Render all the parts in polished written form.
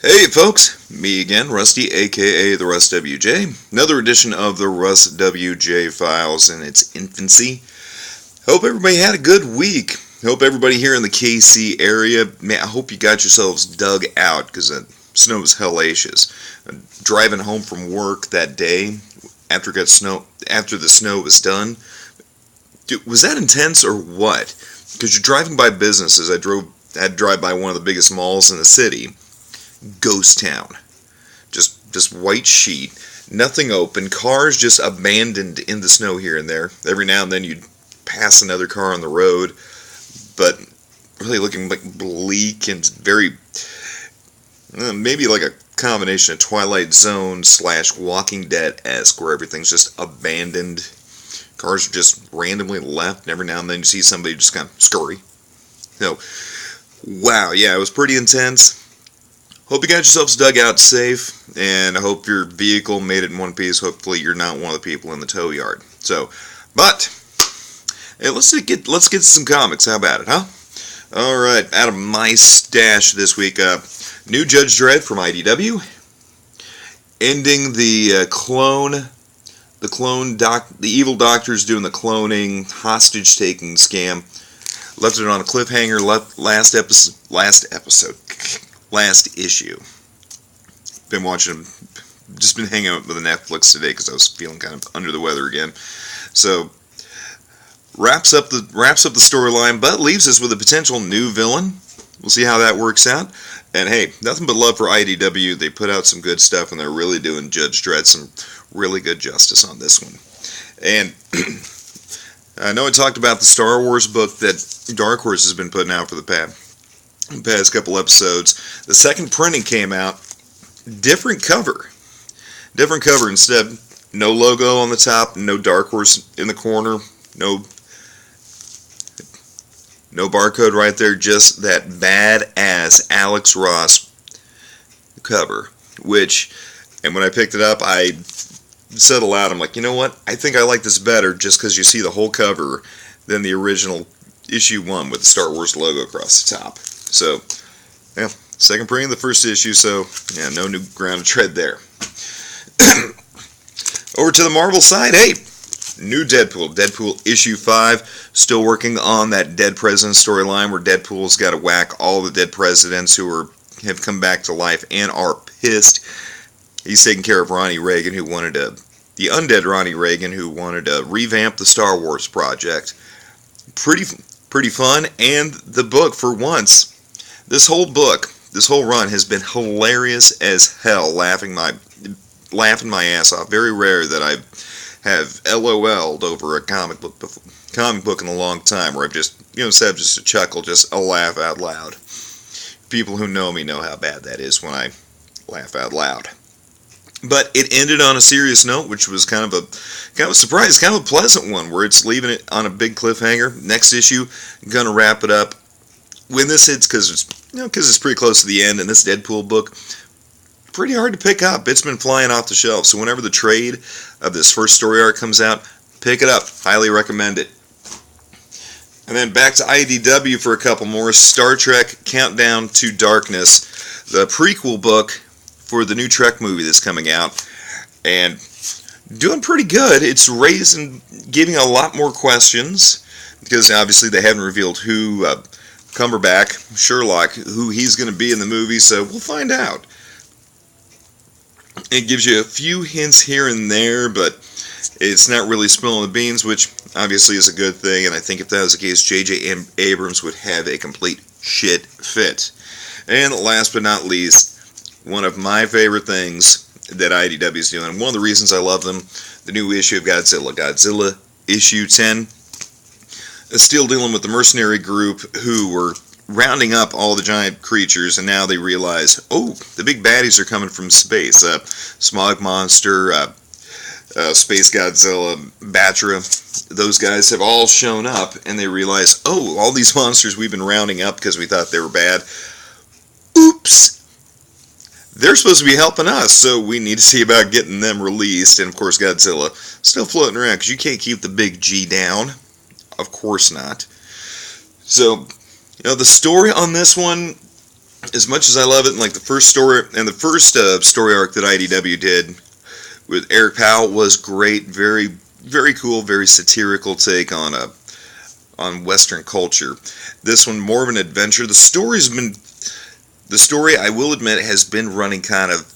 Hey folks, me again, Rusty, aka the RusWJ. Another edition of the RusWJ files in its infancy. Hope everybody had a good week. Hope everybody here in the KC area, man, I hope you got yourselves dug out because the snow was hellacious. Driving home from work that day after the snow was done, dude, was that intense or what? Because you're driving by businesses. I had to drive by one of the biggest malls in the city. Ghost town. Just white sheet, nothing open, cars just abandoned in the snow here and there. Every now and then you'd pass another car on the road, but really looking like bleak and very, maybe like a combination of Twilight Zone / Walking Dead-esque, where everything's just abandoned. Cars are just randomly left, and every now and then you see somebody just kind of scurry. So, wow, yeah, it was pretty intense. Hope you got yourselves dug out safe, and I hope your vehicle made it in one piece. Hopefully you're not one of the people in the tow yard. But hey, let's get some comics. How about it, huh? All right, out of my stash this week, new Judge Dredd from IDW, ending the evil doctors doing the cloning hostage taking scam. Left it on a cliffhanger. Last issue. Been watching, just been hanging out with the Netflix today because I was feeling kind of under the weather again. So wraps up the storyline, but leaves us with a potential new villain. We'll see how that works out. And hey, nothing but love for IDW. They put out some good stuff, and they're really doing Judge Dredd some really good justice on this one. And I know I talked about the Star Wars book that Dark Horse has been putting out for the past couple episodes. The second printing came out, different cover instead. No logo on the top, no Dark Horse in the corner, no barcode right there, just that badass Alex Ross cover. And when I picked it up, I said aloud, I'm like, you know what? I think I like this better just because you see the whole cover than the original issue 1 with the Star Wars logo across the top. So, yeah, second printing of the first issue, so, yeah, no new ground to tread there. Over to the Marvel side, hey, new Deadpool issue 5, still working on that Dead President storyline where Deadpool's got to whack all the dead presidents who have come back to life and are pissed. He's taking care of Ronnie Reagan, the undead Ronnie Reagan, who wanted to revamp the Star Wars project. Pretty fun, and the book, for once, this whole run has been hilarious as hell, laughing my ass off. Very rare that I have LOL'd over a comic book in a long time, where I've just, instead of just a chuckle, just a laugh out loud. People who know me know how bad that is when I laugh out loud. But it ended on a serious note, which was kind of a surprise, kind of a pleasant one, where it's leaving it on a big cliffhanger. Next issue, gonna wrap it up. When this hits, because it's pretty close to the end, and this Deadpool book, pretty hard to pick up. It's been flying off the shelf. So whenever the trade of this first story arc comes out, pick it up. Highly recommend it. And then back to IDW for a couple more. Star Trek Countdown to Darkness, the prequel book for the new Trek movie that's coming out, and doing pretty good. It's giving a lot more questions, because obviously they haven't revealed who Cumberbatch, Sherlock, who he's going to be in the movie, so we'll find out. It gives you a few hints here and there, but it's not really spilling the beans, which obviously is a good thing, and I think if that was the case, J.J. Abrams would have a complete shit fit. And last but not least, one of my favorite things that IDW is doing, and one of the reasons I love them, the new issue of Godzilla issue 10, is still dealing with the mercenary group who were rounding up all the giant creatures, and now they realize, oh, the big baddies are coming from space. Smog Monster, Space Godzilla, Batra, those guys have all shown up, and they realize, oh, all these monsters we've been rounding up because we thought they were bad, oops, they're supposed to be helping us, so we need to see about getting them released. And of course Godzilla still floating around, because you can't keep the big G down. Of course not. So, the story on this one, as much as I love it, and like the first story and the first story arc that IDW did with Eric Powell was great. Very, very cool, very satirical take on Western culture. This one more of an adventure. The story, I will admit, has been running kind of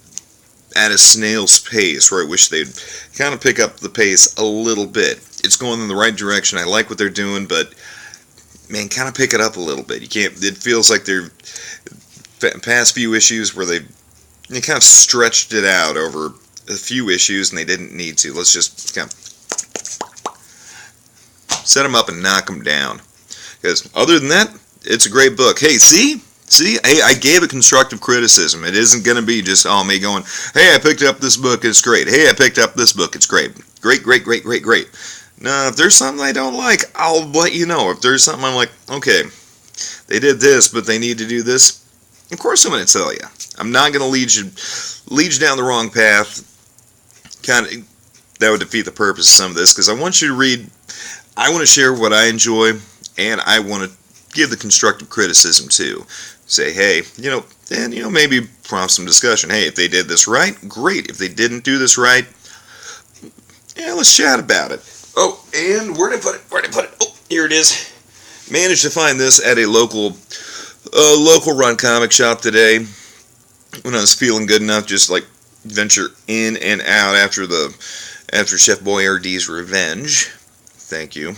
at a snail's pace, where I wish they'd kind of pick up the pace a little bit. It's going in the right direction. I like what they're doing, but man, kind of pick it up a little bit. You can't. It feels like they're past few issues where they kind of stretched it out over a few issues, and they didn't need to. Let's just kind of set them up and knock them down. Because other than that, it's a great book. Hey, see, hey, I gave it constructive criticism. It isn't going to be just me going, hey, I picked up this book, it's great. Hey, I picked up this book, it's great. Great. No, if there's something I don't like, I'll let you know. If there's something I'm like, okay, they did this, but they need to do this, of course I'm going to tell you. I'm not going to lead you down the wrong path. Kind of, that would defeat the purpose of some of this, because I want you to read. I want to share what I enjoy, and I want to give the constructive criticism too. Say, hey, and maybe prompt some discussion. Hey, if they did this right, great. If they didn't do this right, yeah, let's chat about it. Oh, and where did I put it? Oh, here it is. Managed to find this at a local run comic shop today when I was feeling good enough, just like venture in and out after Chef Boyardee's Revenge. Thank you.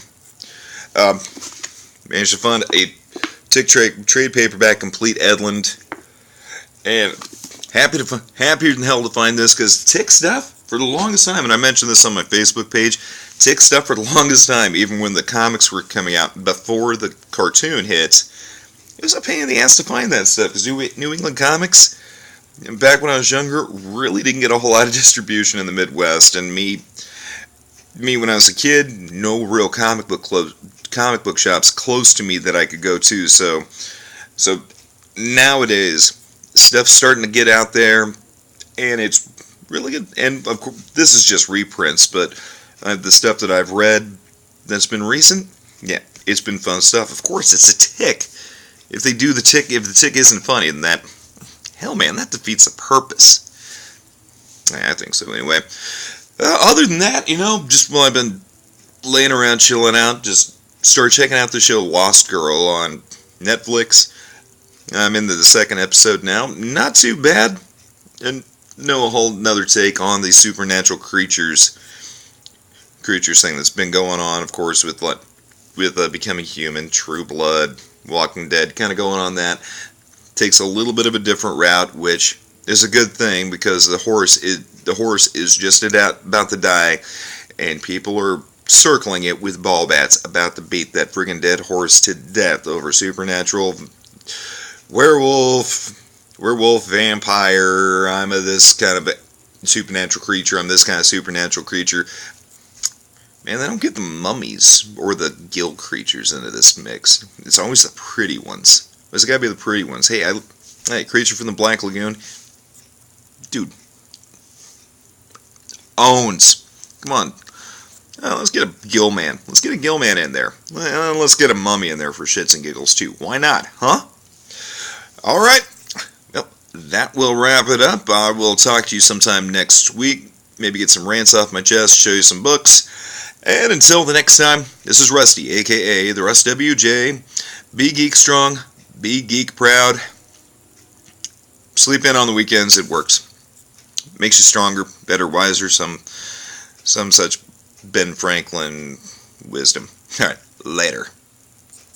Managed to find a Tick trade paperback, complete Edland, and happy than hell to find this, because Tick stuff for the longest time, and I mentioned this on my Facebook page, Tick stuff for the longest time, even when the comics were coming out before the cartoon hit, it was a pain in the ass to find that stuff, because New England comics, back when I was younger, really didn't get a whole lot of distribution in the Midwest, and me when I was a kid, no real comic book shops close to me that I could go to, so nowadays, stuff's starting to get out there, and it's really good, and of course, this is just reprints, but the stuff that I've read that's been recent, yeah, it's been fun stuff. Of course, it's a Tick. If the Tick isn't funny, then that, hell man, that defeats the purpose. I think so anyway. Other than that, just while I've been laying around chilling out, just started checking out the show Lost Girl on Netflix. I'm into the second episode now. Not too bad. And a whole nother take on the supernatural creatures thing that's been going on, of course, with Becoming Human, True Blood, Walking Dead, kind of going on that. Takes a little bit of a different route, which is a good thing, because the horse is just about to die, and people are circling it with ball bats, about to beat that friggin' dead horse to death over supernatural werewolf, vampire, I'm this kind of a supernatural creature, I'm this kind of supernatural creature. Man, they don't get the mummies or the guild creatures into this mix. It's always the pretty ones. It's gotta be the pretty ones. Hey, creature from the Black Lagoon. Dude. Owns. Come on. Let's get a Gillman. Let's get a Gillman in there. Let's get a mummy in there for shits and giggles too. Why not, huh? Alright. Well, that will wrap it up. I will talk to you sometime next week. Maybe get some rants off my chest, show you some books. And until the next time, this is Rusty, a.k.a. the RusWJ. Be geek strong. Be geek proud. Sleep in on the weekends. It works. Makes you stronger, better, wiser. Some such Ben Franklin wisdom. All right, later.